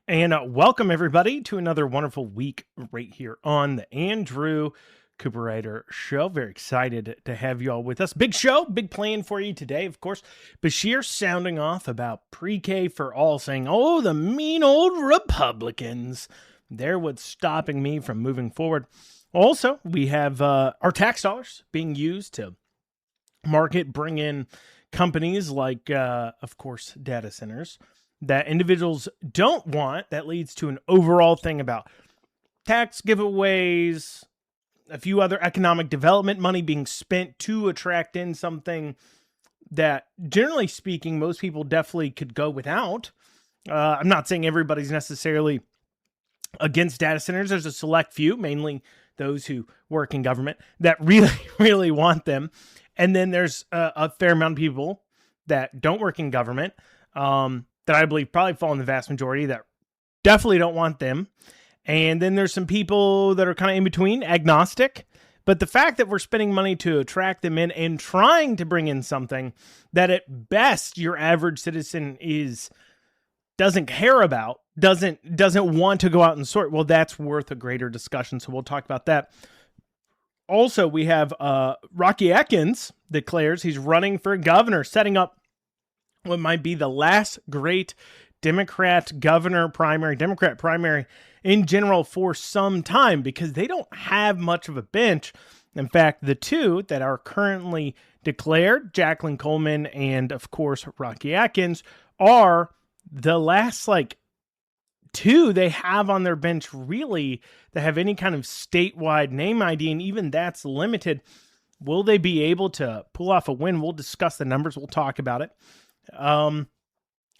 And welcome everybody to another wonderful week right here on the Andrew Cooperrider Show. Very excited to have you all with us. Big show, big plan for you today. Of course, Beshear sounding off about pre-K for all, saying, "Oh, the mean old Republicans. They're what's stopping me from moving forward." Also, we have our tax dollars being used to bring in companies like, of course, data centers that individuals don't want. That leads to an overall thing about tax giveaways, a few other economic development money being spent to attract in something that, generally speaking, most people definitely could go without. I'm not saying everybody's necessarily against data centers. There's a select few, mainly those who work in government, that really, really want them. And then there's a fair amount of people that don't work in government, that I believe probably fall in the vast majority, that definitely don't want them. And then there's some people that are kind of in between, agnostic. But the fact that we're spending money to attract them in and trying to bring in something that at best your average citizen doesn't care about, doesn't want to go out and sort, well, that's worth a greater discussion. So we'll talk about that. Also, we have Adkins declares he's running for governor, setting up what might be the last great Democrat primary in general for some time, because they don't have much of a bench. In fact, the two that are currently declared, Jacqueline Coleman and, of course, Rocky Adkins, are the last two they have on their bench really that have any kind of statewide name ID, and even that's limited. Will they be able to pull off a win? We'll discuss the numbers. We'll talk about it.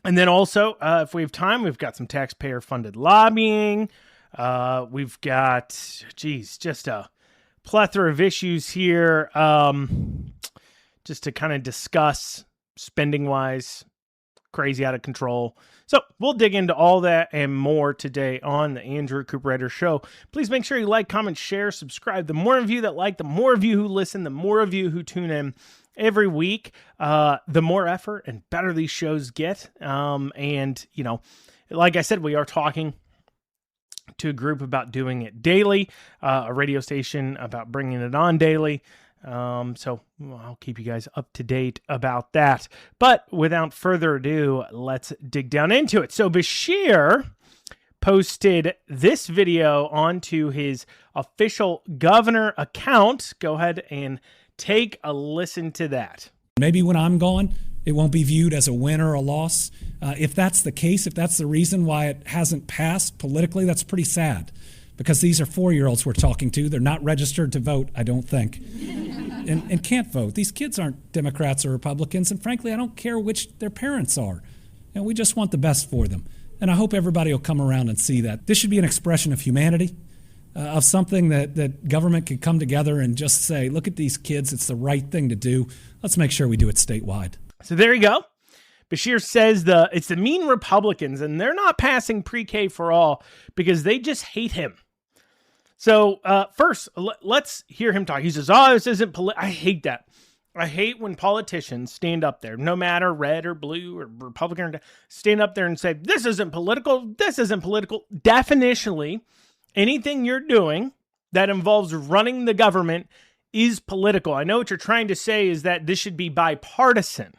And then also, if we have time, we've got some taxpayer-funded lobbying. We've got, just a plethora of issues here, just to kind of discuss spending-wise, crazy out of control. So we'll dig into all that and more today on the Andrew Cooperrider Show. Please make sure you like, comment, share, subscribe. The more of you that like, the more of you who listen, the more of you who tune in every week, the more effort and better these shows get. And, like I said, we are talking to a group about doing it daily, a radio station about bringing it on daily. So I'll keep you guys up to date about that. But without further ado, let's dig down into it. So Beshear posted this video onto his official governor account. Go ahead and take a listen to that. Maybe when I'm gone, it won't be viewed as a win or a loss. If that's the case, if that's the reason why it hasn't passed politically, that's pretty sad, because these are 4-year-olds we're talking to. They're not registered to vote, I don't think, and can't vote. These kids aren't Democrats or Republicans, and frankly, I don't care which their parents are. And we just want the best for them. And I hope everybody will come around and see that. This should be an expression of humanity, of something that government could come together and just say, look at these kids, it's the right thing to do. Let's make sure we do it statewide. So there you go. Beshear says it's the mean Republicans, and they're not passing pre-K for all because they just hate him. So first, let's hear him talk. He says, this isn't political. I hate that. I hate when politicians stand up there, no matter red or blue or Republican, stand up there and say, this isn't political. This isn't political. Definitionally, anything you're doing that involves running the government is political. I know what you're trying to say is that this should be bipartisan.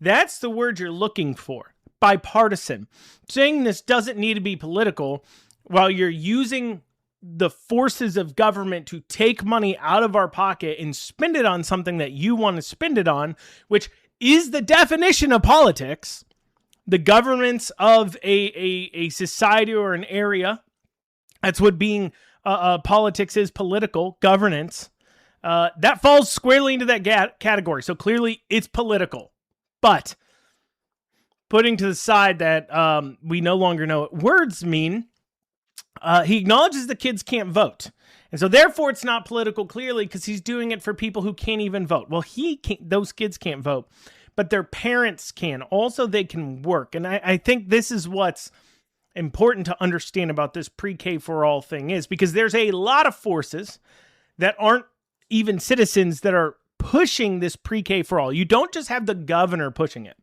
That's the word you're looking for, bipartisan. Saying this doesn't need to be political while you're using the forces of government to take money out of our pocket and spend it on something that you want to spend it on, which is the definition of politics, the governance of a society or an area. That's what being politics is, political governance. That falls squarely into that category. So clearly it's political. But putting to the side that we no longer know what words mean, he acknowledges the kids can't vote. And so therefore it's not political, clearly, because he's doing it for people who can't even vote. Well, those kids can't vote, but their parents can. Also, they can work. And I think this is what's important to understand about this pre-K for all thing is, because there's a lot of forces that aren't even citizens that are pushing this pre-K for all. You don't just have the governor pushing it.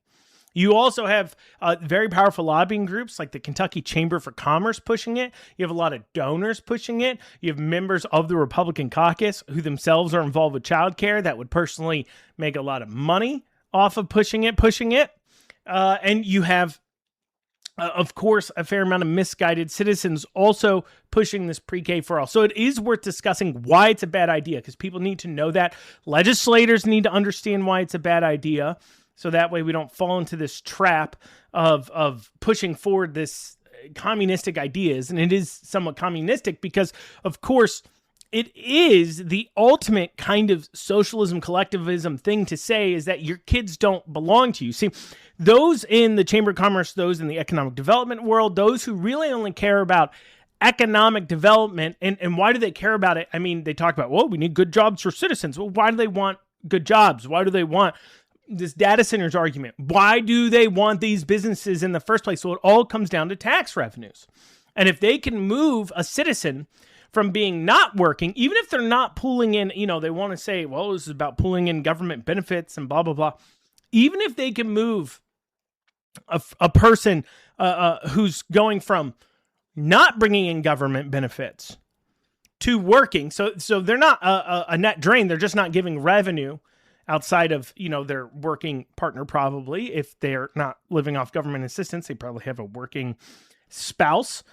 You also have very powerful lobbying groups like the Kentucky Chamber for Commerce pushing it. You have a lot of donors pushing it. You have members of the Republican caucus who themselves are involved with childcare that would personally make a lot of money off of pushing it. And you have, of course, a fair amount of misguided citizens also pushing this pre-K for all. So it is worth discussing why it's a bad idea, because people need to know that. Legislators need to understand why it's a bad idea. So that way we don't fall into this trap of pushing forward this communistic ideas. And it is somewhat communistic because, of course, it is the ultimate kind of socialism, collectivism thing to say is that your kids don't belong to you. See, those in the Chamber of Commerce, those in the economic development world, those who really only care about economic development, and why do they care about it? I mean, they talk about, well, we need good jobs for citizens. Well, why do they want good jobs? Why do they want this data centers argument? Why do they want these businesses in the first place? So it all comes down to tax revenues. And if they can move a citizen from being not working, even if they're not pulling in, they want to say, well, this is about pulling in government benefits and blah, blah, blah. Even if they can move a person who's going from not bringing in government benefits to working, so they're not a net drain, they're just not giving revenue outside of, their working partner probably. If they're not living off government assistance, they probably have a working spouse.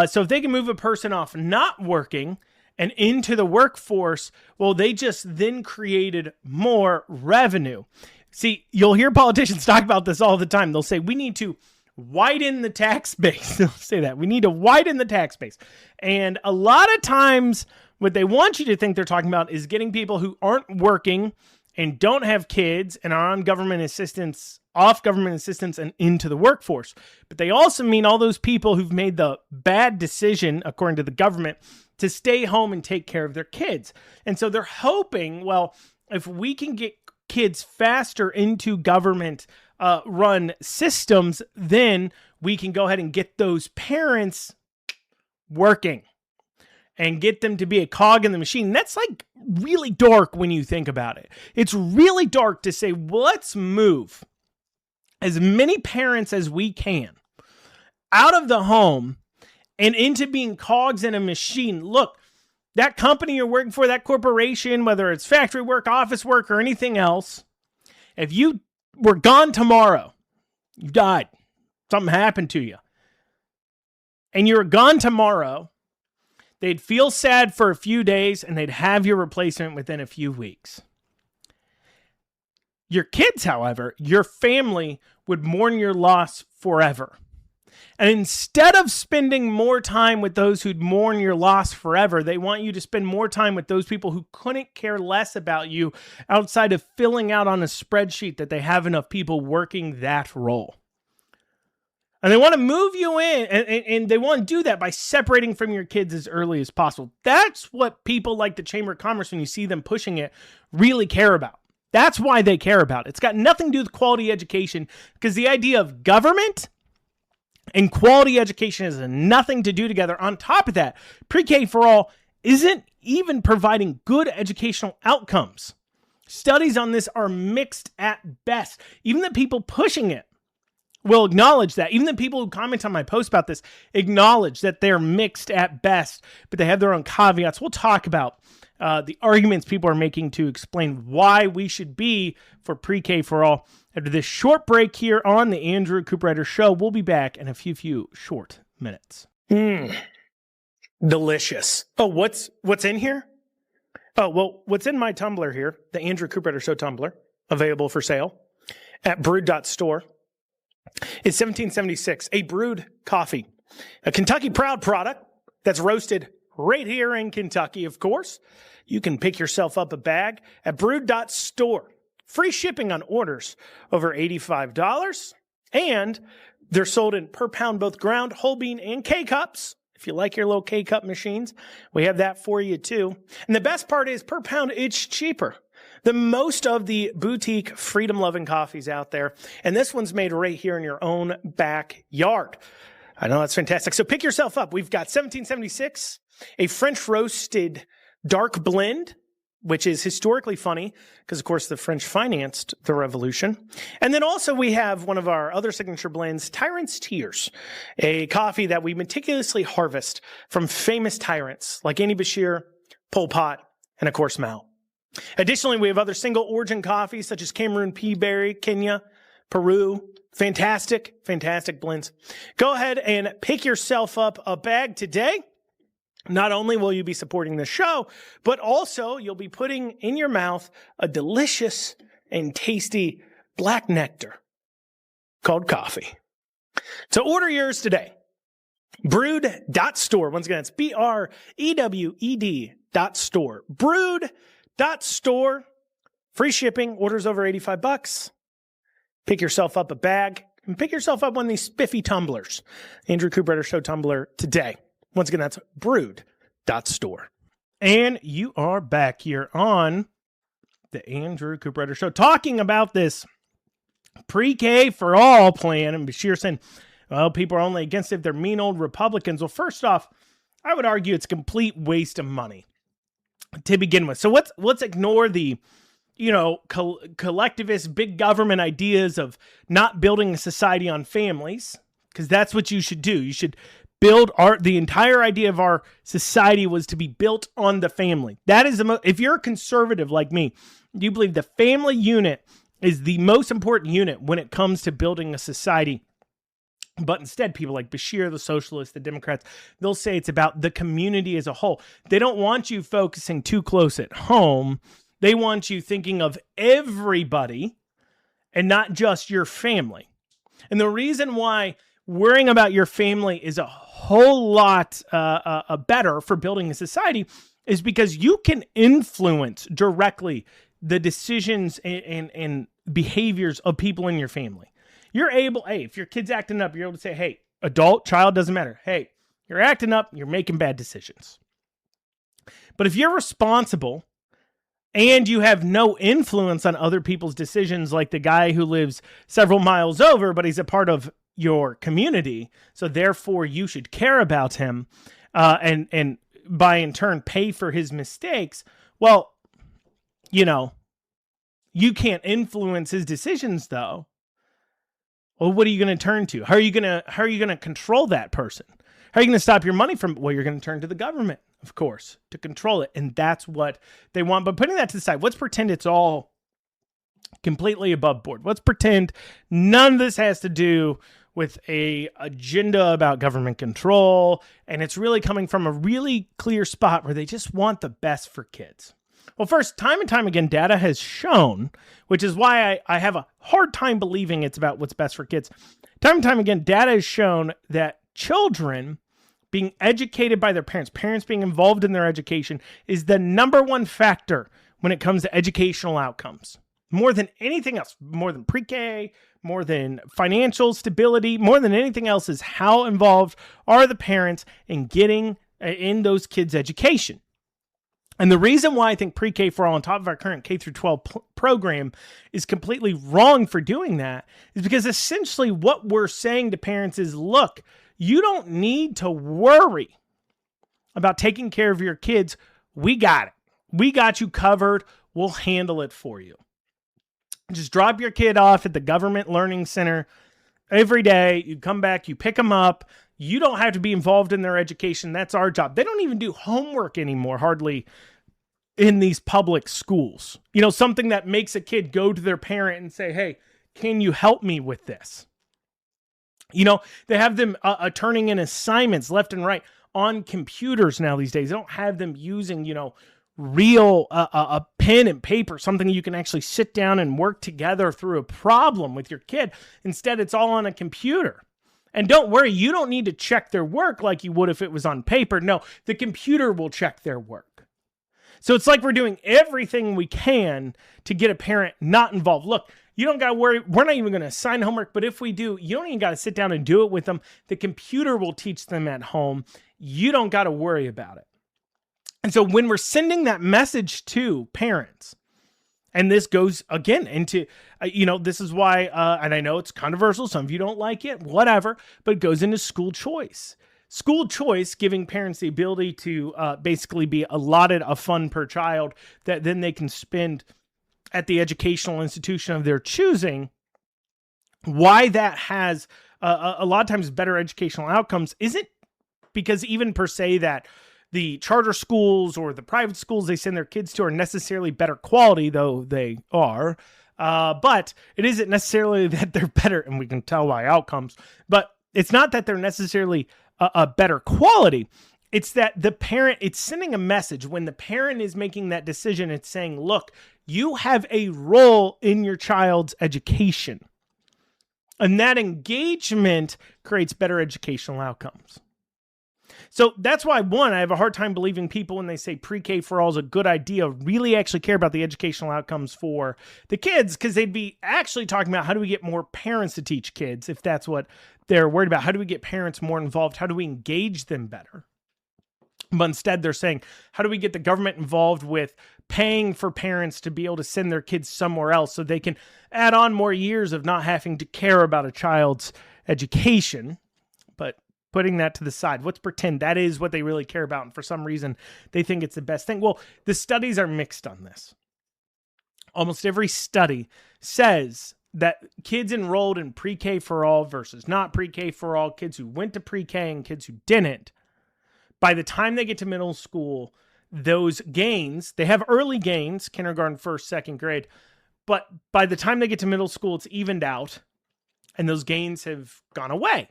So if they can move a person off not working and into the workforce, well, they just then created more revenue. See, you'll hear politicians talk about this all the time. They'll say, we need to widen the tax base. They'll say that. We need to widen the tax base. And a lot of times what they want you to think they're talking about is getting people who aren't working and don't have kids and are on government assistance, off government assistance, and into the workforce. But they also mean all those people who've made the bad decision, according to the government, to stay home and take care of their kids. And so they're hoping, well, if we can get kids faster into government run systems, then we can go ahead and get those parents working and get them to be a cog in the machine. That's like really dark when you think about it. It's really dark to say, well, let's move as many parents as we can out of the home and into being cogs in a machine. Look, that company you're working for, that corporation, whether it's factory work, office work, or anything else, if you were gone tomorrow, you died, something happened to you, and you're gone tomorrow, they'd feel sad for a few days and they'd have your replacement within a few weeks. Your kids, however, your family would mourn your loss forever. And instead of spending more time with those who'd mourn your loss forever, they want you to spend more time with those people who couldn't care less about you outside of filling out on a spreadsheet that they have enough people working that role. And they want to move you in, and they want to do that by separating from your kids as early as possible. That's what people like the Chamber of Commerce, when you see them pushing it, really care about. That's why they care about it. It's got nothing to do with quality education, because the idea of government and quality education has nothing to do together. On top of that, pre-K for all isn't even providing good educational outcomes. Studies on this are mixed at best. Even the people pushing it will acknowledge that. Even the people who comment on my post about this acknowledge that they're mixed at best, but they have their own caveats. We'll talk about the arguments people are making to explain why we should be for pre-K for all. After this short break here on the Andrew Cooperrider Show, we'll be back in a few short minutes. Delicious. Oh, what's in here? Oh, well, what's in my tumbler here, the Andrew Cooperrider Show tumbler, available for sale at brewed.store, is 1776, a brewed coffee, a Kentucky proud product that's roasted right here in Kentucky, of course. You can pick yourself up a bag at brewed.store. Free shipping on orders over $85. And they're sold in per pound, both ground, whole bean, and K-cups. If you like your little K-cup machines, we have that for you too. And the best part is per pound, it's cheaper than most of the boutique freedom-loving coffees out there. And this one's made right here in your own backyard. I know that's fantastic. So pick yourself up. We've got 1776, a French roasted dark blend which is historically funny because, of course, the French financed the revolution. And then also we have one of our other signature blends, Tyrant's Tears, a coffee that we meticulously harvest from famous tyrants like Andy Beshear, Pol Pot, and, of course, Mao. Additionally, we have other single origin coffees such as Cameroon Pea Berry, Kenya, Peru. Fantastic, fantastic blends. Go ahead and pick yourself up a bag today. Not only will you be supporting the show, but also you'll be putting in your mouth a delicious and tasty black nectar called coffee. So order yours today. Brewed.store. Once again, it's BREWED.store. Brewed.store. Free shipping. Orders over $85. Pick yourself up a bag and pick yourself up one of these spiffy tumblers. Andrew Cooperrider Show tumbler today. Once again, that's brewed.store. And you are back here on the Andrew Cooperrider Show talking about this pre-K for all plan. And Beshear saying, well, people are only against it if they're mean old Republicans. Well, first off, I would argue it's a complete waste of money to begin with. So let's ignore the collectivist big government ideas of not building a society on families, because that's what you should do. You should build the entire idea of our society was to be built on the family. That is if you're a conservative like me, you believe the family unit is the most important unit when it comes to building a society. But instead, people like Beshear, the socialists, the Democrats, they'll say it's about the community as a whole. They don't want you focusing too close at home. They want you thinking of everybody and not just your family. And the reason why worrying about your family is a whole lot better for building a society is because you can influence directly the decisions and behaviors of people in your family. You're able, if your kid's acting up, you're able to say, hey, adult, child, doesn't matter. Hey, you're acting up, you're making bad decisions. But if you're responsible and you have no influence on other people's decisions, like the guy who lives several miles over, but he's a part of your community, so therefore you should care about him and by in turn pay for his mistakes, well, you can't influence his decisions though. Well, what are you going to turn to? How are you going to control that person? How are you going to stop your money from? Well, you're going to turn to the government, of course, to control it. And that's what they want. But putting that to the side, let's pretend it's all completely above board. Let's pretend none of this has to do with a agenda about government control. And it's really coming from a really clear spot where they just want the best for kids. Well, first, time and time again, data has shown, which is why I have a hard time believing it's about what's best for kids. Time and time again, data has shown that children being educated by their parents being involved in their education is the number one factor when it comes to educational outcomes. More than anything else, more than pre-K, more than financial stability, more than anything else is how involved are the parents in getting in those kids' education. And the reason why I think pre-K for all on top of our current K through 12 program is completely wrong for doing that is because essentially what we're saying to parents is, look, you don't need to worry about taking care of your kids. We got it. We got you covered. We'll handle it for you. Just drop your kid off at the government learning center every day. You come back, you pick them up. You don't have to be involved in their education. That's our job. They don't even do homework anymore, hardly, in these public schools. Something that makes a kid go to their parent and say, hey, can you help me with this? They have them turning in assignments left and right on computers now these days. They don't have them using, real a pen and paper, something you can actually sit down and work together through a problem with your kid. Instead, it's all on a computer. And don't worry, you don't need to check their work like you would if it was on paper. No, the computer will check their work. So it's like we're doing everything we can to get a parent not involved. Look, you don't got to worry. We're not even going to assign homework, but if we do, you don't even got to sit down and do it with them. The computer will teach them at home. You don't got to worry about it. And so when we're sending that message to parents, and this goes again into, this is why, and I know it's controversial. Some of you don't like it, whatever, but it goes into school choice. School choice, giving parents the ability to basically be allotted a fund per child that then they can spend at the educational institution of their choosing. Why that has a lot of times better educational outcomes isn't because even per se that the charter schools or the private schools they send their kids to are necessarily better quality, though they are. But it isn't necessarily that they're better, and we can tell by outcomes, but it's not that they're necessarily a better quality. It's that the parent, it's sending a message when the parent is making that decision. It's saying, look, you have a role in your child's education. And that engagement creates better educational outcomes. So that's why, one, I have a hard time believing people when they say pre-K for all is a good idea really actually care about the educational outcomes for the kids, because they'd be actually talking about how do we get more parents to teach kids if that's what they're worried about. How do we get parents more involved? How do we engage them better? But instead they're saying, how do we get the government involved with paying for parents to be able to send their kids somewhere else so they can add on more years of not having to care about a child's education? But putting that to the side, let's pretend that is what they really care about. And for some reason, they think it's the best thing. Well, the studies are mixed on this. Almost every study says that kids enrolled in pre-K for all versus not pre-K for all, kids who went to pre-K and kids who didn't, by the time they get to middle school, those gains, they have early gains, kindergarten, first, second grade, but by the time they get to middle school, it's evened out and those gains have gone away.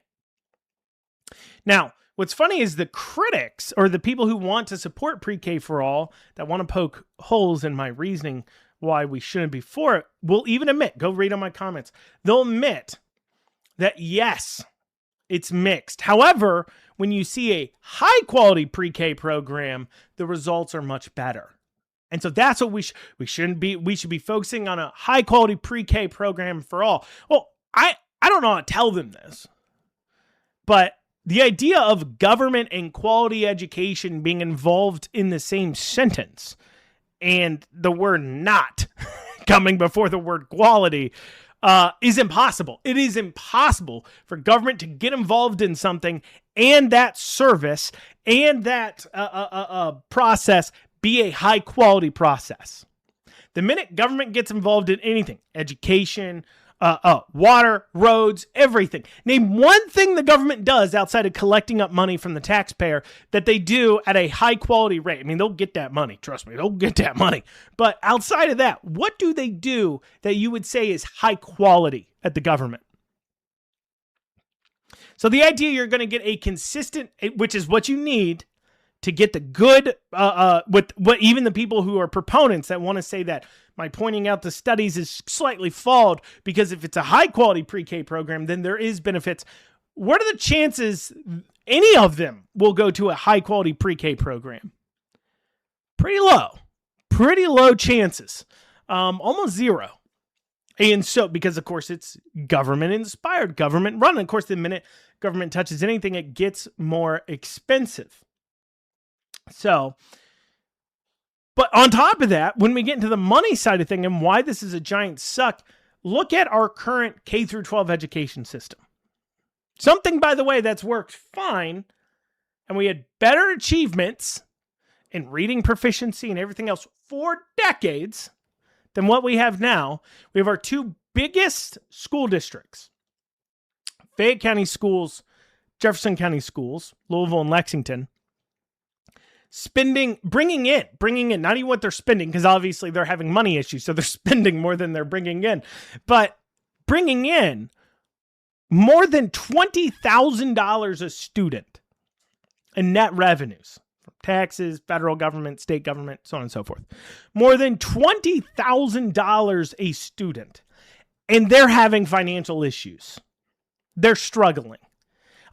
Now, what's funny is the critics or the people who want to support pre-K for all, that want to poke holes in my reasoning why we shouldn't be for it, will even admit, go read on my comments, they'll admit that yes, it's mixed. However, when you see a high quality pre-K program, the results are much better. And so that's what we should be focusing on, a high quality pre-K program for all. Well, I don't know how to tell them this, but the idea of government and quality education being involved in the same sentence and the word not coming before the word quality is impossible. It is impossible for government to get involved in something and that service and that process be a high quality process. The minute government gets involved in anything, education, water, roads, everything. Name one thing the government does outside of collecting up money from the taxpayer that they do at a high quality rate. I mean, they'll get that money. Trust me, they'll get that money. But outside of that, what do they do that you would say is high quality at the government? So the idea you're going to get a consistent, which is what you need to get the good, with what even the people who are proponents that want to say that my pointing out the studies is slightly flawed, because if it's a high quality pre-K program, then there is benefits. What are the chances any of them will go to a high quality pre-K program? Pretty low chances, almost zero. And so, because of course it's government inspired, government run. And of course, the minute government touches anything, it gets more expensive. So, but on top of that, when we get into the money side of thing and why this is a giant suck, look at our current K through 12 education system. Something, by the way, that's worked fine, and we had better achievements in reading proficiency and everything else for decades than what we have now. We have our two biggest school districts, Fayette County schools, Jefferson County schools, Louisville and Lexington, bringing in, not even what they're spending, because obviously they're having money issues, so they're spending more than they're bringing in, but bringing in more than $20,000 a student in net revenues from taxes, federal government, state government, so on and so forth. More than $20,000 a student, and they're having financial issues. They're struggling.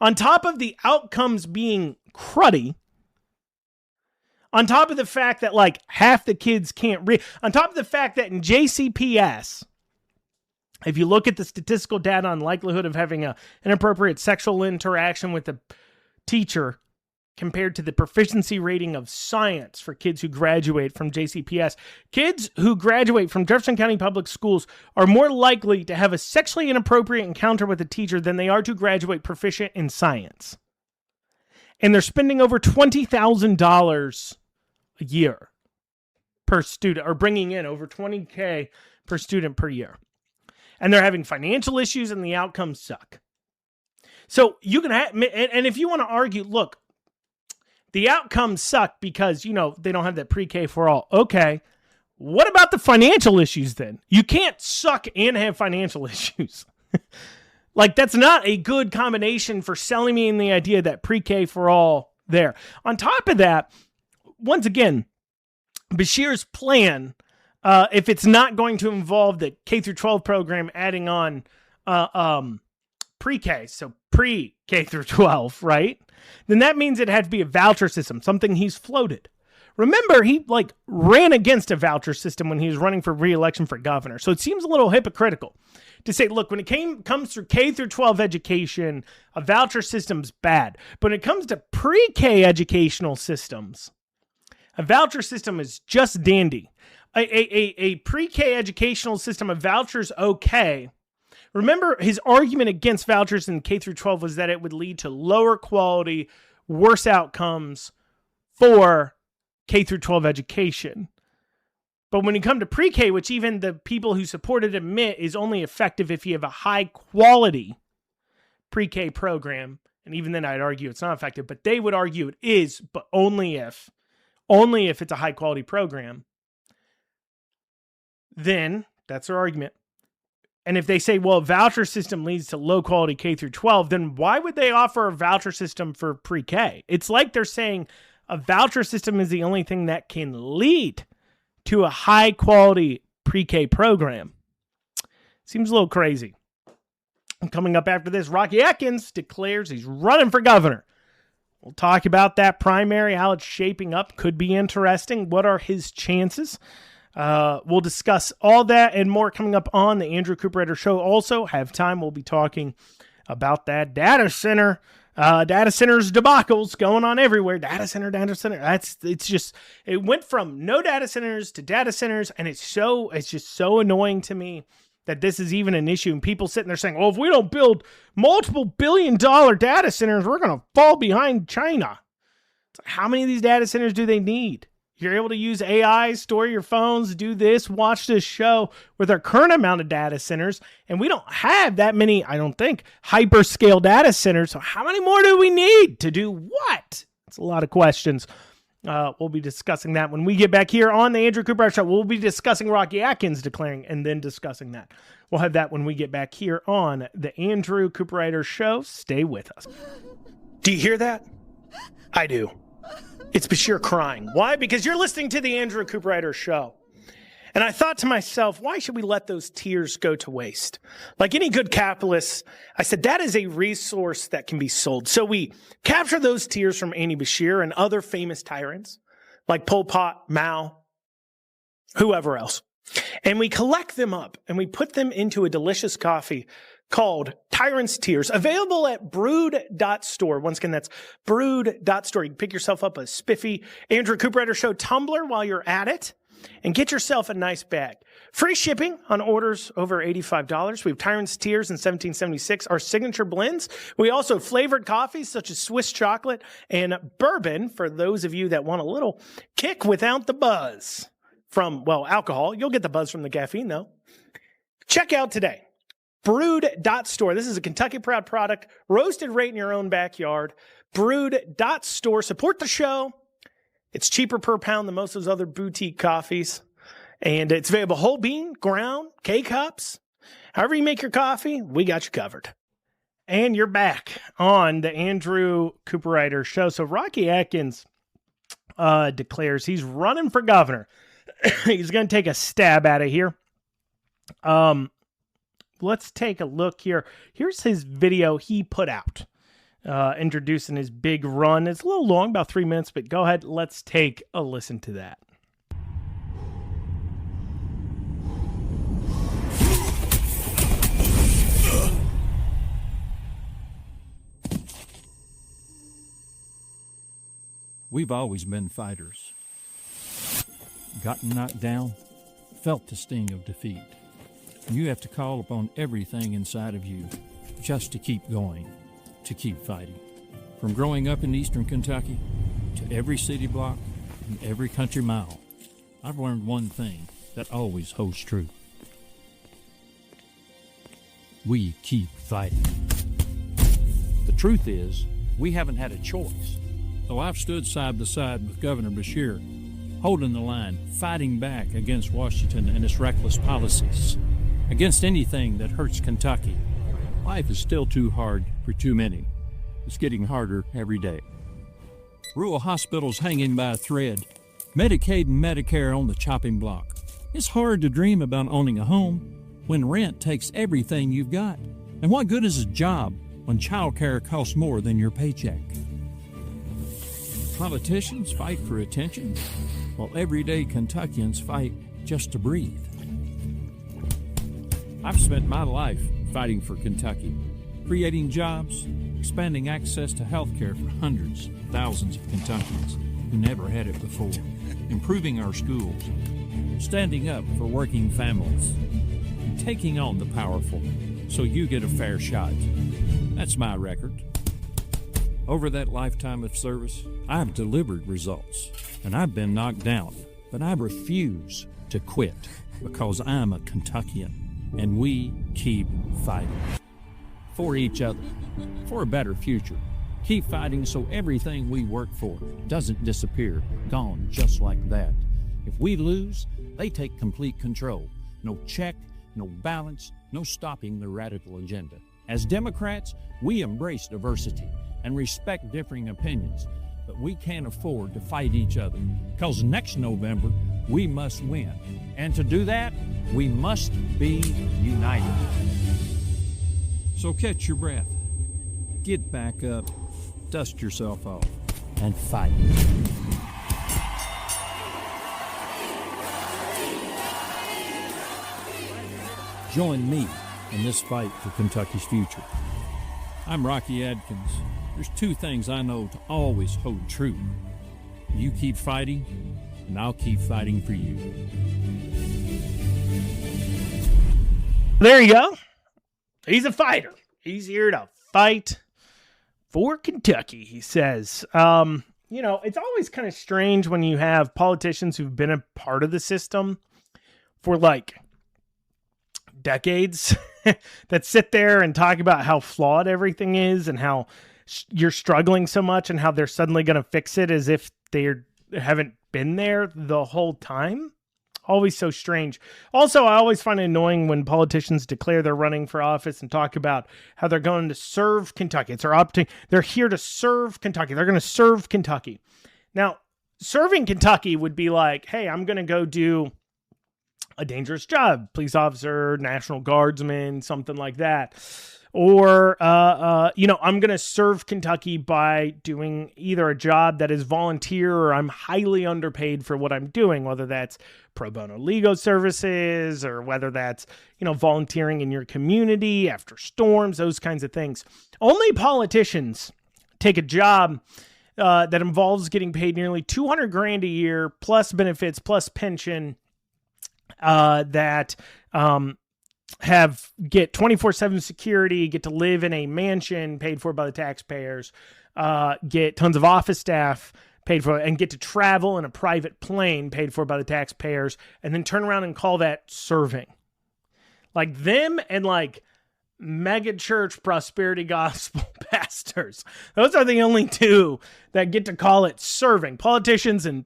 On top of the outcomes being cruddy, on top of the fact that like half the kids can't read, on top of the fact that in JCPS, if you look at the statistical data on likelihood of having an inappropriate sexual interaction with a teacher compared to the proficiency rating of science for kids who graduate from JCPS, kids who graduate from Jefferson County Public Schools are more likely to have a sexually inappropriate encounter with a teacher than they are to graduate proficient in science. And they're spending over $20,000 a year per student, or bringing in over $20K per student per year. And they're having financial issues and the outcomes suck. So you can have, and if you want to argue, look, the outcomes suck because, they don't have that pre-K for all. Okay. What about the financial issues then? You can't suck and have financial issues. Like, that's not a good combination for selling me in the idea that pre-K for all there. On top of that, once again, Beshear's plan, if it's not going to involve the K through 12 program adding on pre-K, so pre-K through 12, right? Then that means it had to be a voucher system, something he's floated. Remember, he ran against a voucher system when he was running for re-election for governor. So it seems a little hypocritical to say, look, when it comes through K through 12 education, a voucher system's bad. But when it comes to pre-K educational systems, a voucher system is just dandy. A pre-K educational system of vouchers, okay. Remember, his argument against vouchers in K through 12 was that it would lead to lower quality, worse outcomes for K through 12 education. But when you come to pre-K, which even the people who support it admit is only effective if you have a high quality pre-K program, and even then I'd argue it's not effective, but they would argue it is, but only if it's a high quality program, then that's their argument. And if they say, well, a voucher system leads to low quality K through 12, then why would they offer a voucher system for pre-K? It's like they're saying a voucher system is the only thing that can lead to a high quality pre-K program. Seems a little crazy. And coming up after this, Rocky Adkins declares he's running for governor. We'll talk about that primary, how it's shaping up. Could be interesting. What are his chances? We'll discuss all that and more coming up on the Andrew Cooperrider Show. Also, have time, we'll be talking about that data centers debacles going on everywhere. Data center. It went from no data centers to data centers, and it's just so annoying to me that this is even an issue. And people sitting there saying, "Oh, if we don't build multiple billion-dollar data centers, we're going to fall behind China." It's like, how many of these data centers do they need? You're able to use AI, store your phones, do this, watch this show with our current amount of data centers. And we don't have that many, I don't think, hyperscale data centers. So how many more do we need to do what? It's a lot of questions. We'll be discussing that when we get back here on the Andrew Cooperrider Show. We'll be discussing Rocky Adkins declaring and then discussing that. We'll have that when we get back here on the Andrew Cooperrider Show. Stay with us. Do you hear that? I do. It's Beshear crying. Why? Because you're listening to the Andrew Cooperrider Show. And I thought to myself, why should we let those tears go to waste? Like any good capitalist, I said, that is a resource that can be sold. So we capture those tears from Andy Beshear and other famous tyrants like Pol Pot, Mao, whoever else. And we collect them up and we put them into a delicious coffee called Tyrant's Tears, available at brood.store. Once again, that's brood.store. You can pick yourself up a spiffy Andrew Cooperrider Show tumbler while you're at it and get yourself a nice bag. Free shipping on orders over $85. We have Tyrant's Tears in 1776, our signature blends. We also have flavored coffees such as Swiss chocolate and bourbon for those of you that want a little kick without the buzz from, well, alcohol. You'll get the buzz from the caffeine, though. Check out today. Brood.store. This is a Kentucky Proud product, roasted right in your own backyard. Brood.store. Support the show. It's cheaper per pound than most of those other boutique coffees. And it's available whole bean, ground, K-Cups. However you make your coffee, we got you covered. And you're back on the Andrew Cooperrider Show. So Rocky Adkins declares he's running for governor. He's going to take a stab at it here. Let's take a look here. Here's his video he put out, introducing his big run. It's a little long, about 3 minutes, but go ahead. Let's take a listen to that. We've always been fighters. Gotten knocked down, felt the sting of defeat. You have to call upon everything inside of you just to keep going, to keep fighting. From growing up in eastern Kentucky to every city block and every country mile, I've learned one thing that always holds true. We keep fighting. The truth is, we haven't had a choice. So I've stood side by side with Governor Beshear, holding the line, fighting back against Washington and its reckless policies, against anything that hurts Kentucky. Life is still too hard for too many. It's getting harder every day. Rural hospitals hanging by a thread, Medicaid and Medicare on the chopping block. It's hard to dream about owning a home when rent takes everything you've got. And what good is a job when childcare costs more than your paycheck? Politicians fight for attention, while everyday Kentuckians fight just to breathe. I've spent my life fighting for Kentucky, creating jobs, expanding access to health care for hundreds of thousands of Kentuckians who never had it before, improving our schools, standing up for working families, and taking on the powerful so you get a fair shot. That's my record. Over that lifetime of service, I've delivered results, and I've been knocked down, but I refuse to quit because I'm a Kentuckian, and we keep fighting. For each other, for a better future. Keep fighting so everything we work for doesn't disappear, gone just like that. If we lose, they take complete control. No check, no balance, no stopping the radical agenda. As Democrats, we embrace diversity and respect differing opinions, but we can't afford to fight each other, because next November, we must win. And to do that, we must be united. So catch your breath, get back up, dust yourself off, and fight. Join me in this fight for Kentucky's future. I'm Rocky Adkins. There's two things I know to always hold true. You keep fighting, and I'll keep fighting for you. There you go. He's a fighter. He's here to fight for Kentucky, he says. It's always kind of strange when you have politicians who've been a part of the system for like decades that sit there and talk about how flawed everything is and how you're struggling so much and how they're suddenly going to fix it as if they haven't been there the whole time. Always so strange. Also, I always find it annoying when politicians declare they're running for office and talk about how they're going to serve Kentucky. They're here to serve Kentucky. They're going to serve Kentucky. Now, serving Kentucky would be like, hey, I'm going to go do a dangerous job, police officer, National Guardsman, something like that. Or, I'm going to serve Kentucky by doing either a job that is volunteer or I'm highly underpaid for what I'm doing, whether that's pro bono legal services or whether that's, volunteering in your community after storms, those kinds of things. Only politicians take a job that involves getting paid nearly $200,000 a year plus benefits plus pension get 24/7 security, get to live in a mansion paid for by the taxpayers, get tons of office staff paid for, and get to travel in a private plane paid for by the taxpayers, and then turn around and call that serving. Like them and like mega church prosperity gospel pastors. Those are the only two that get to call it serving. Politicians and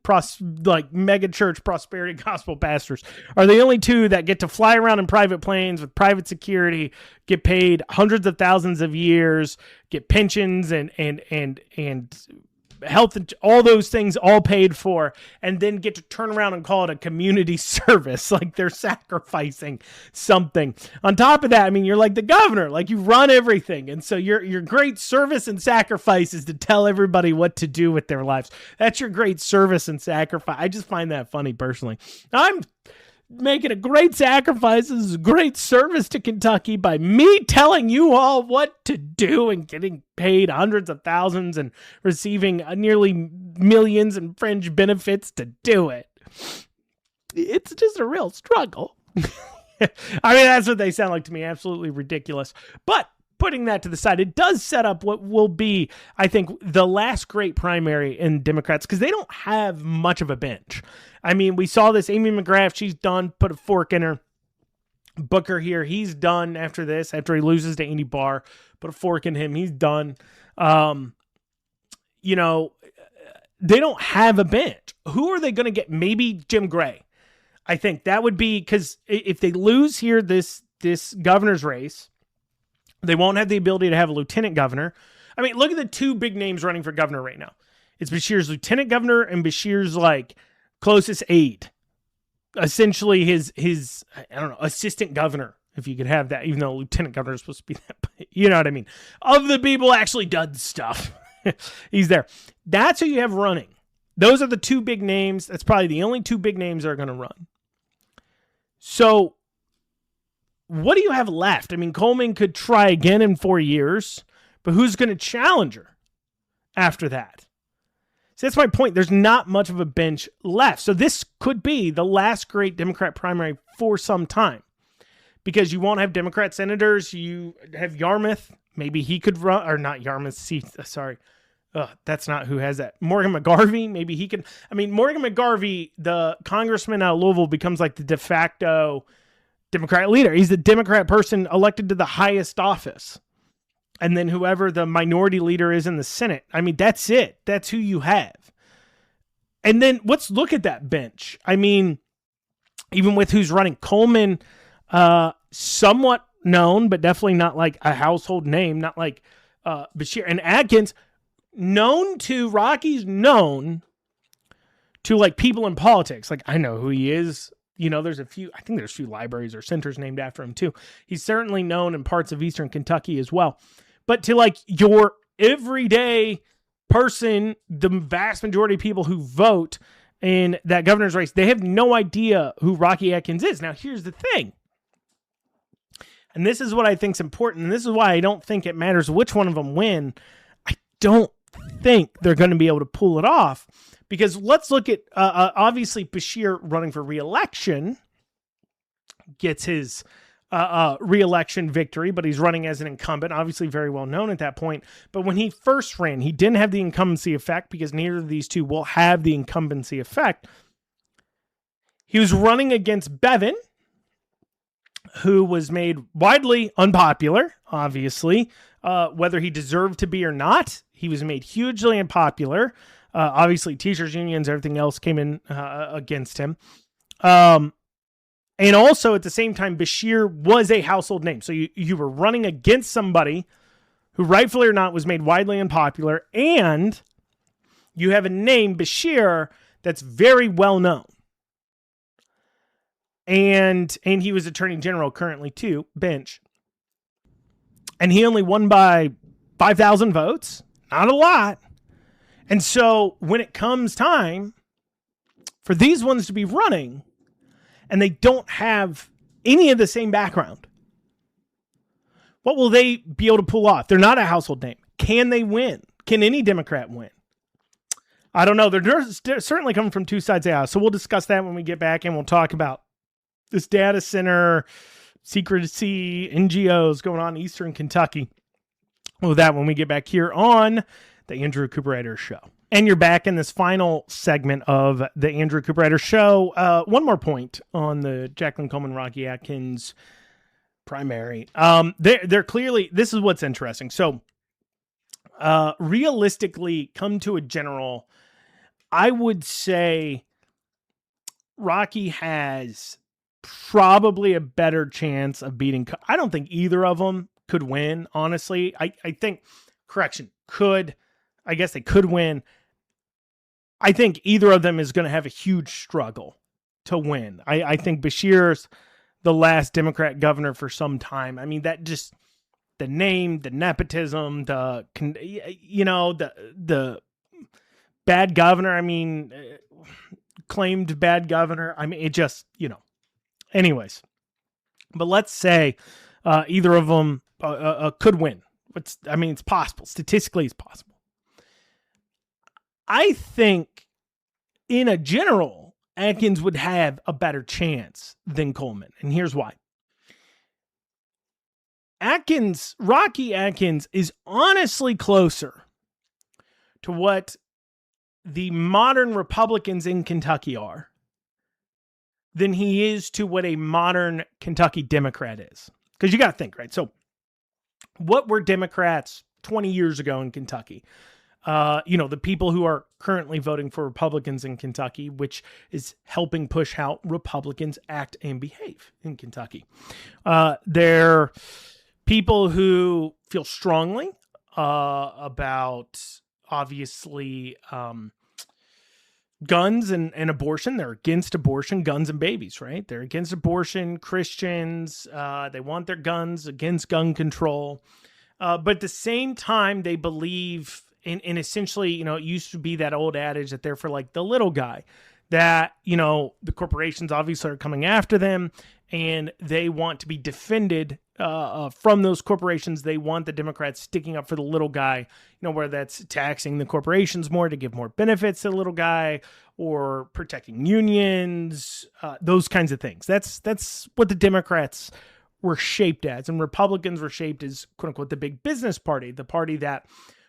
mega church prosperity gospel pastors are the only two that get to fly around in private planes with private security, get paid hundreds of thousands of years, get pensions and health, and all those things all paid for, and then get to turn around and call it a community service, like they're sacrificing something. On top of that, you're like the governor, like you run everything, and so your great service and sacrifice is to tell everybody what to do with their lives. That's your great service and sacrifice. I just find that funny personally. I'm making a great sacrifice. This is a great service to Kentucky by me telling you all what to do and getting paid hundreds of thousands and receiving nearly millions in fringe benefits to do it. It's just a real struggle. That's what they sound like to me. Absolutely ridiculous. But putting that to the side, it does set up what will be, I think, the last great primary in Democrats, because they don't have much of a bench. I mean, we saw this. Amy McGrath, she's done, put a fork in her. Booker here, he's done after this, after he loses to Andy Barr, put a fork in him, he's done. You know, they don't have a bench. Who are they going to get? Maybe Jim Gray. I think that would be, because if they lose here this governor's race, they won't have the ability to have a lieutenant governor. I mean, look at the two big names running for governor right now. It's Beshear's lieutenant governor and Beshear's like closest aide. Essentially his I don't know, assistant governor, if you could have that, even though lieutenant governor is supposed to be that, you know what I mean? Of the people actually does stuff. He's there. That's who you have running. Those are the two big names. That's probably the only two big names that are going to run. So what do you have left? I mean, Coleman could try again in 4 years, but who's going to challenge her after that? So that's my point. There's not much of a bench left. So this could be the last great Democrat primary for some time, because you won't have Democrat senators. You have Yarmouth. Maybe he could run, or not Yarmouth. Sorry. That's not who has that. Morgan McGarvey. Maybe he could. I mean, Morgan McGarvey, the congressman out of Louisville, becomes like the de facto Democrat leader. He's the Democrat person elected to the highest office. And then whoever the minority leader is in the Senate. I mean, that's it. That's who you have. And then let's look at that bench. I mean, even with who's running, Coleman, somewhat known, but definitely not like a household name, not like Beshear. And Adkins, known to Rockies, known to like people in politics. Like, I know who he is. You know, there's a few libraries or centers named after him too. He's certainly known in parts of Eastern Kentucky as well. But to like your everyday person, the vast majority of people who vote in that governor's race, they have no idea who Rocky Adkins is. Now, here's the thing. And this is what I think is important. And this is why I don't think it matters which one of them win. I don't think they're going to be able to pull it off. Because let's look at, obviously, Beshear running for re-election gets his re-election victory, but he's running as an incumbent, obviously very well known at that point. But when he first ran, he didn't have the incumbency effect, because neither of these two will have the incumbency effect. He was running against Bevin, who was made widely unpopular, obviously, whether he deserved to be or not. He was made hugely unpopular. Obviously, teachers' unions, everything else came in against him. And also, at the same time, Beshear was a household name. So you were running against somebody who, rightfully or not, was made widely unpopular. And you have a name, Beshear, that's very well known. And he was Attorney General currently, too, bench. And he only won by 5,000 votes. Not a lot. And so when it comes time for these ones to be running, and they don't have any of the same background, what will they be able to pull off? They're not a household name. Can they win? Can any Democrat win? I don't know. They're certainly coming from two sides of the house. So we'll discuss that when we get back, and we'll talk about this data center, secrecy, NGOs going on in Eastern Kentucky. Well, that when we get back here on the Andrew Cooperrider Show. And you're back in this final segment of the Andrew Cooperrider Show. One more point on the Jacqueline Coleman, Rocky Adkins primary. They're clearly, this is what's interesting. So realistically, come to a general, I would say Rocky has probably a better chance of beating. I don't think either of them could win, honestly. I think, I guess they could win. I think either of them is going to have a huge struggle to win. I think Beshear's the last Democrat governor for some time. I mean, that just, the name, the nepotism, the bad governor. I mean, claimed bad governor. I mean, it just, anyways. But let's say either of them could win. It's possible. Statistically, it's possible. I think, in a general, Adkins would have a better chance than Coleman. And here's why. Rocky Adkins is honestly closer to what the modern Republicans in Kentucky are than he is to what a modern Kentucky Democrat is. Because you got to think, right? So what were Democrats 20 years ago in Kentucky? The people who are currently voting for Republicans in Kentucky, which is helping push how Republicans act and behave in Kentucky. They're people who feel strongly about, obviously, guns and abortion. They're against abortion, guns and babies, right? They're against abortion, Christians. They want their guns, against gun control. But at the same time, they believe in essentially, it used to be that old adage that they're for like the little guy, that, the corporations obviously are coming after them and they want to be defended from those corporations. They want the Democrats sticking up for the little guy, whether that's taxing the corporations more to give more benefits to the little guy or protecting unions, those kinds of things. That's what the Democrats were shaped as. And Republicans were shaped as, quote unquote, the big business party, the party that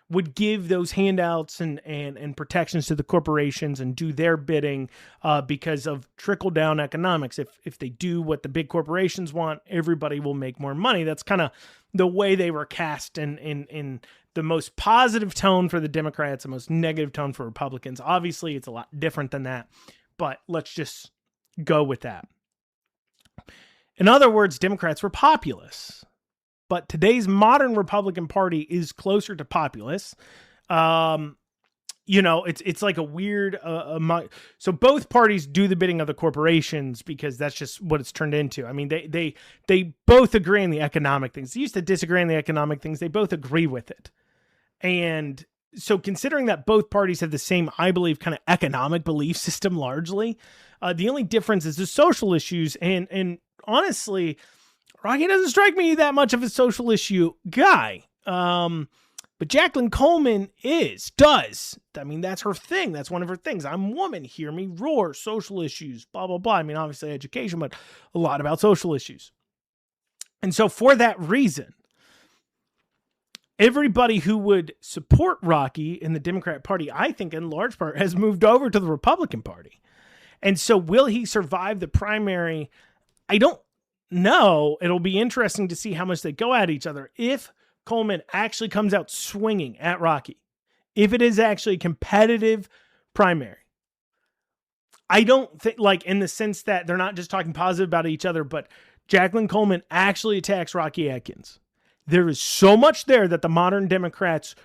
would give those handouts and protections to the corporations and do their bidding because of trickle-down economics. If they do what the big corporations want, everybody will make more money. That's kind of the way they were cast in the most positive tone for the Democrats, the most negative tone for Republicans. Obviously, it's a lot different than that, but let's just go with that. In other words, Democrats were populists. But today's modern Republican Party is closer to populist. It's like a weird. So both parties do the bidding of the corporations because that's just what it's turned into. I mean, they both agree on the economic things. They used to disagree on the economic things. They both agree with it. And so considering that both parties have the same, I believe, kind of economic belief system largely, the only difference is the social issues. And honestly, Rocky doesn't strike me that much of a social issue guy. But Jacqueline Coleman does. I mean, that's her thing. That's one of her things. I'm woman, hear me roar, social issues, blah, blah, blah. I mean, obviously education, but a lot about social issues. And so for that reason, everybody who would support Rocky in the Democrat Party, I think in large part, has moved over to the Republican Party. And so will he survive the primary? I don't know. It'll be interesting to see how much they go at each other. If Coleman actually comes out swinging at Rocky, if it is actually a competitive primary, I don't think, like, in the sense that they're not just talking positive about each other, but Jacqueline Coleman actually attacks Rocky Adkins. There is so much there that the modern Democrats,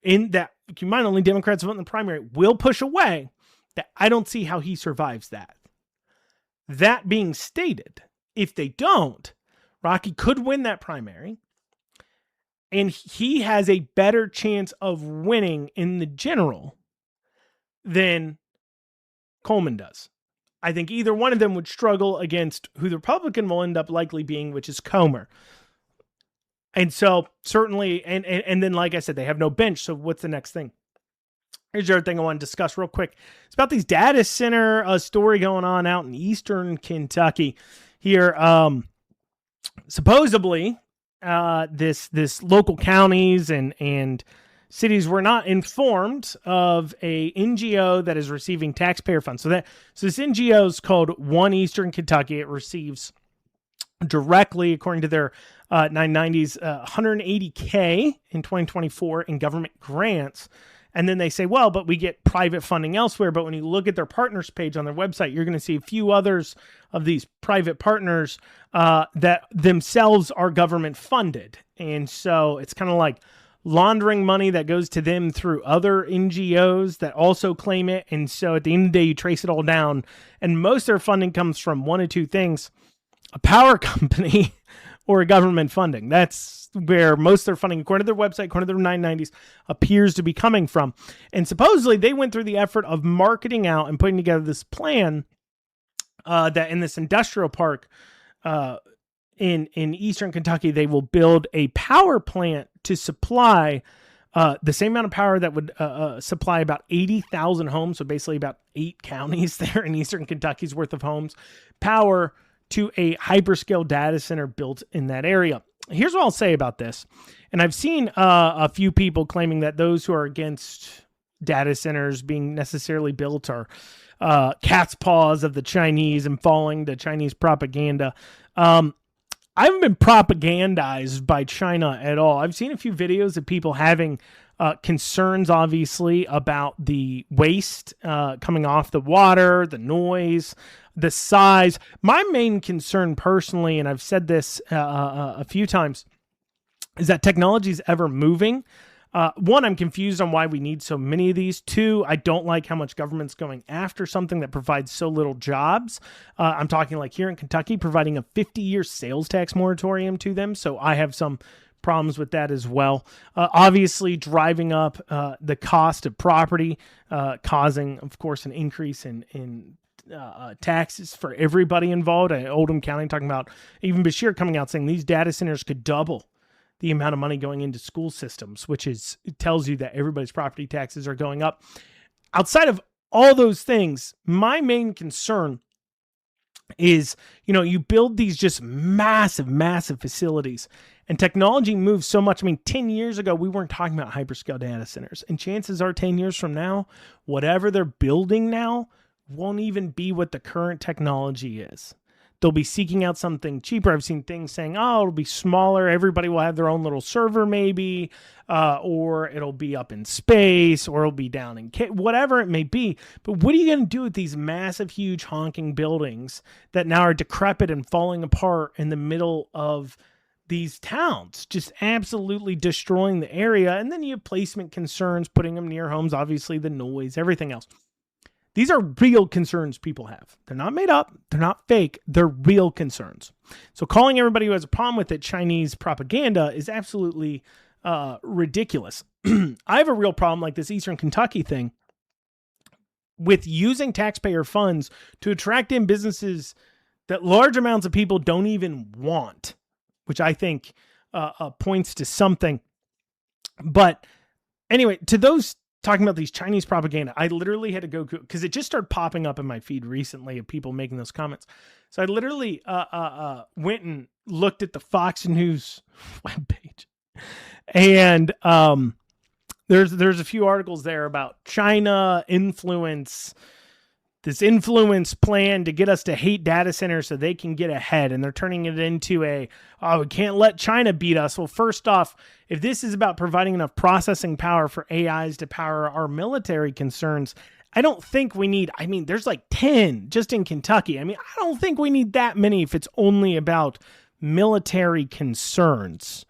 in that, keep in mind, only Democrats vote in the primary, will push away, that I don't see how he survives that. That being stated, if they don't, Rocky could win that primary, and he has a better chance of winning in the general than Coleman does. I think either one of them would struggle against who the Republican will end up likely being, which is Comer. And so certainly, and then, like I said, they have no bench. So what's the next thing? Here's the other thing I want to discuss real quick. It's about these data center story going on out in eastern Kentucky here. Supposedly, this local counties and cities were not informed of a NGO that is receiving taxpayer funds. So this NGO is called One Eastern Kentucky. It receives directly, according to their 990s, $180K in 2024 in government grants. And then they say, well, but we get private funding elsewhere. But when you look at their partners page on their website, you're going to see a few others of these private partners that themselves are government funded. And so it's kind of like laundering money that goes to them through other NGOs that also claim it. And so at the end of the day, you trace it all down. And most of their funding comes from one of two things: a power company or a government funding. That's where most of their funding, according to their website, according to their 990s, appears to be coming from. And supposedly they went through the effort of marketing out and putting together this plan that in this industrial park in eastern Kentucky, they will build a power plant to supply the same amount of power that would supply about 80,000 homes. So basically about 8 counties there in eastern Kentucky's worth of homes, power to a hyperscale data center built in that area. here's what I'll say about this. And I've seen a few people claiming that those who are against data centers being necessarily built are cat's paws of the Chinese and falling to Chinese propaganda. I haven't been propagandized by China at all. I've seen a few videos of people having concerns, obviously, about the waste coming off the water, the noise, the size. My main concern personally, and I've said this a few times, is that technology is ever moving. One, I'm confused on why we need so many of these. Two, I don't like how much government's going after something that provides so little jobs. I'm talking like here in Kentucky, providing a 50-year sales tax moratorium to them. So I have some problems with that as well. Obviously, driving up the cost of property, causing, of course, an increase in taxes for everybody involved. Oldham County talking about even Beshear coming out saying these data centers could double the amount of money going into school systems, which is, it tells you that everybody's property taxes are going up. Outside of all those things, my main concern is, you build these just massive, massive facilities, and technology moves so much. I mean, 10 years ago, we weren't talking about hyperscale data centers, and chances are 10 years from now, whatever they're building now won't even be what the current technology is. They'll be seeking out something cheaper. I've seen things saying, oh, it'll be smaller. Everybody will have their own little server maybe, or it'll be up in space, or it'll be down in whatever it may be. But what are you going to do with these massive, huge honking buildings that now are decrepit and falling apart in the middle of these towns, just absolutely destroying the area? And then you have placement concerns, putting them near homes, obviously the noise, everything else. These are real concerns people have. They're not made up. They're not fake. They're real concerns. So calling everybody who has a problem with it Chinese propaganda is absolutely ridiculous. I have a real problem like this Eastern Kentucky thing with using taxpayer funds to attract in businesses that large amounts of people don't even want, which I think points to something. But anyway, to those talking about these Chinese propaganda, I literally had to go, because it just started popping up in my feed recently of people making those comments. So I literally went and looked at the Fox News webpage, and there's a few articles there about China influence, this influence plan to get us to hate data centers so they can get ahead. And they're turning it into we can't let China beat us. Well, first off, if this is about providing enough processing power for AIs to power our military concerns, I don't think we need, there's like 10 just in Kentucky. I don't think we need that many if it's only about military concerns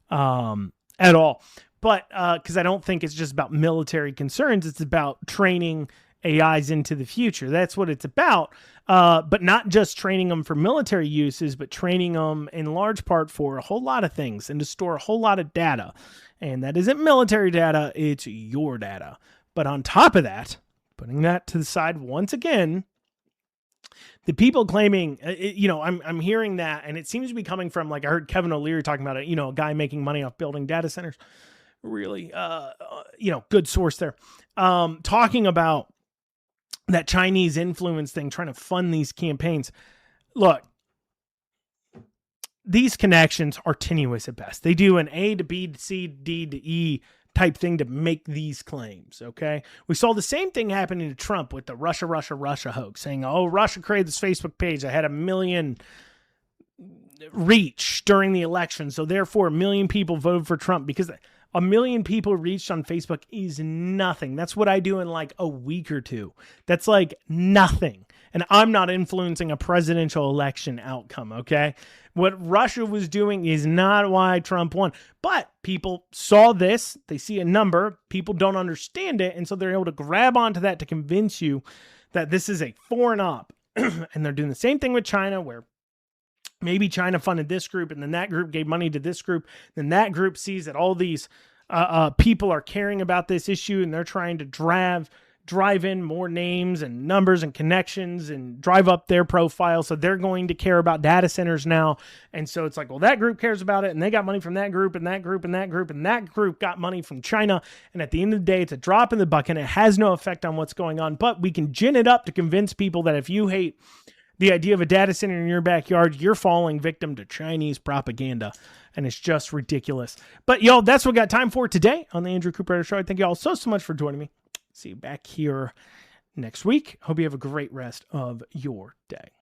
at all. But because I don't think it's just about military concerns, it's about training AIs into the future. That's what it's about. But not just training them for military uses, but training them in large part for a whole lot of things and to store a whole lot of data. And that isn't military data, it's your data. But on top of that, putting that to the side once again, the people claiming, I'm hearing that, and it seems to be coming from, like I heard Kevin O'Leary talking about it, a guy making money off building data centers. Really, good source there. Talking about that Chinese influence thing, trying to fund these campaigns. Look, these connections are tenuous at best. They do an A to B to C, D to E type thing to make these claims, okay? We saw the same thing happening to Trump with the Russia hoax, saying, Russia created this Facebook page that had 1 million reach during the election, so therefore 1 million people voted for Trump, because 1 million people reached on Facebook is nothing. That's what I do in like a week or two. That's like nothing. And I'm not influencing a presidential election outcome, okay? What Russia was doing is not why Trump won. But people saw this. They see a number. People don't understand it. And so they're able to grab onto that to convince you that this is a foreign op. And they're doing the same thing with China, where maybe China funded this group, and then that group gave money to this group. Then that group sees that all these people are caring about this issue, and they're trying to drive in more names and numbers and connections and drive up their profile. So they're going to care about data centers now. And so it's like, well, that group cares about it, and they got money from that group and that group and that group, and that group got money from China. And at the end of the day, it's a drop in the bucket. It has no effect on what's going on, but we can gin it up to convince people that if you hate the idea of a data center in your backyard, you're falling victim to Chinese propaganda, and it's just ridiculous. But y'all, that's what we got time for today on the Andrew Cooperrider Show. I thank y'all so much for joining me. See you back here next week. Hope you have a great rest of your day.